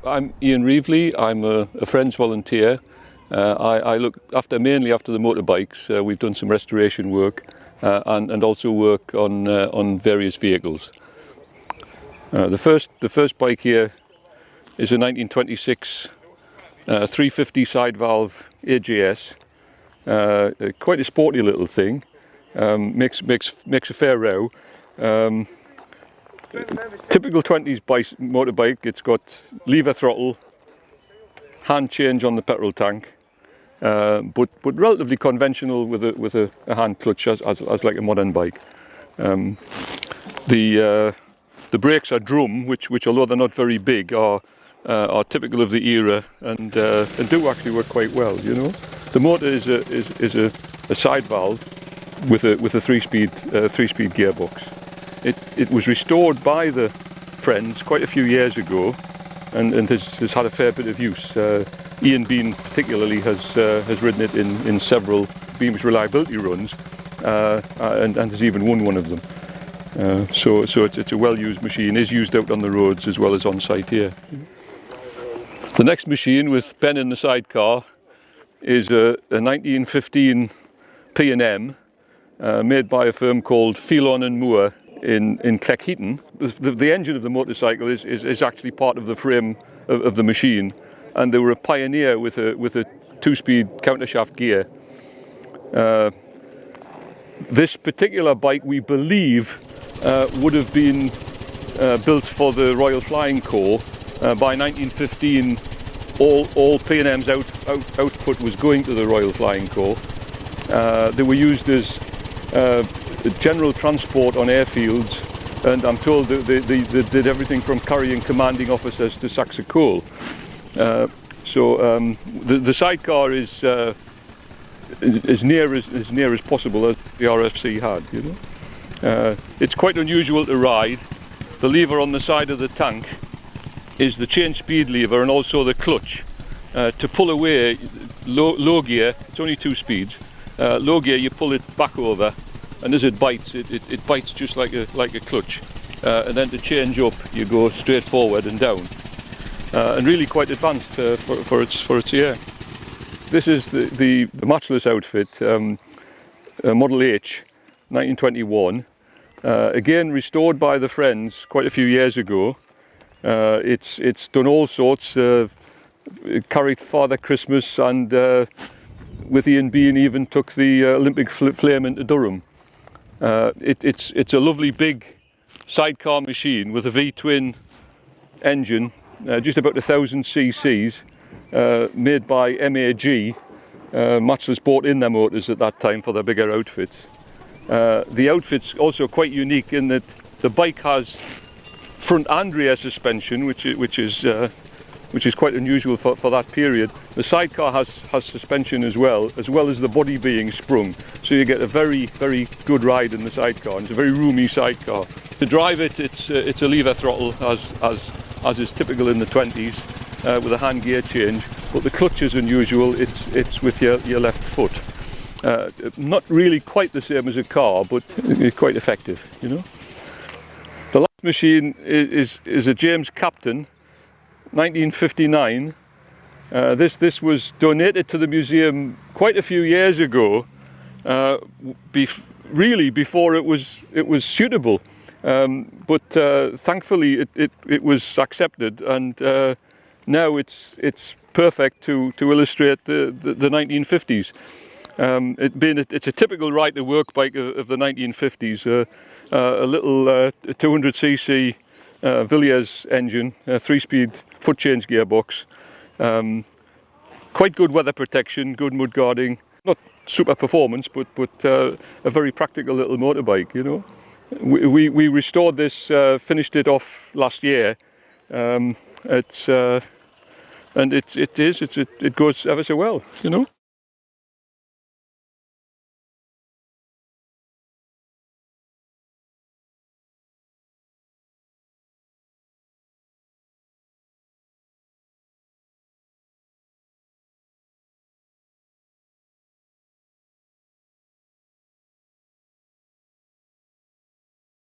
I'm Ian Reavley. I'm a Friends volunteer. I look mainly after the motorbikes. We've done some restoration work and also work on various vehicles. The first bike here is a 1926 350 side valve AJS. Quite a sporty little thing. Makes a fair row. Typical 20s motorbike. It's got lever throttle, hand change on the petrol tank, but relatively conventional with a hand clutch as like a modern bike. The brakes are drum, which although they're not very big, are typical of the era and do actually work quite well. You know, the motor is a side valve with a three-speed gearbox. It was restored by the Friends quite a few years ago, and has had a fair bit of use. Ian Bean particularly has ridden it in several Beamish reliability runs, and has even won one of them. So it's a well-used machine. Is used out on the roads as well as on site here. The next machine with Ben in the sidecar is a 1915 P&M made by a firm called Phelan and Moore in Cleckheaton. The engine of the motorcycle is actually part of the frame of the machine, and they were a pioneer with a two-speed countershaft gear. This particular bike, we believe, would have been built for the Royal Flying Corps. By 1915, all P&M's output was going to the Royal Flying Corps. They were used as general transport on airfields, and I'm told that they did everything from carrying commanding officers to sacks of coal. The sidecar is as near as possible as the RFC had. You know, it's quite unusual to ride. The lever on the side of the tank is the change speed lever and also the clutch. To pull away low gear, it's only 2 speeds. Low gear, you pull it back over, and as it bites, it bites just like a clutch. And then to change up, you go straight forward and down, and really quite advanced for its year. This is the Matchless outfit, Model H, 1921. Again restored by the Friends quite a few years ago. It's done all sorts. It carried Father Christmas, and with Ian Bean even took the Olympic flame into Durham. It's a lovely big sidecar machine with a V-twin engine, just about 1,000 cc's, made by MAG. Matchless bought in their motors at that time for their bigger outfits. The outfit's also quite unique in that the bike has front and rear suspension, which is quite unusual for that period. The sidecar has suspension as well as the body being sprung, so you get a very good ride in the sidecar. And it's a very roomy sidecar. To drive it, it's a lever throttle as is typical in the 20s, with a hand gear change. But the clutch is unusual. It's with your left foot. Not really quite the same as a car, but quite effective, you know. The last machine is a James Captain, 1959. This was donated to the museum quite a few years ago, really before it was suitable. But thankfully it was accepted, and now it's perfect to illustrate the 1950s. It's a typical ride-to-work bike of the 1950s. A little 200cc Villiers engine, a 3-speed foot change gearbox. Quite good weather protection, good mud guarding. Not super performance, but a very practical little motorbike. You know, we restored this, finished it off last year. It goes ever so well. You know.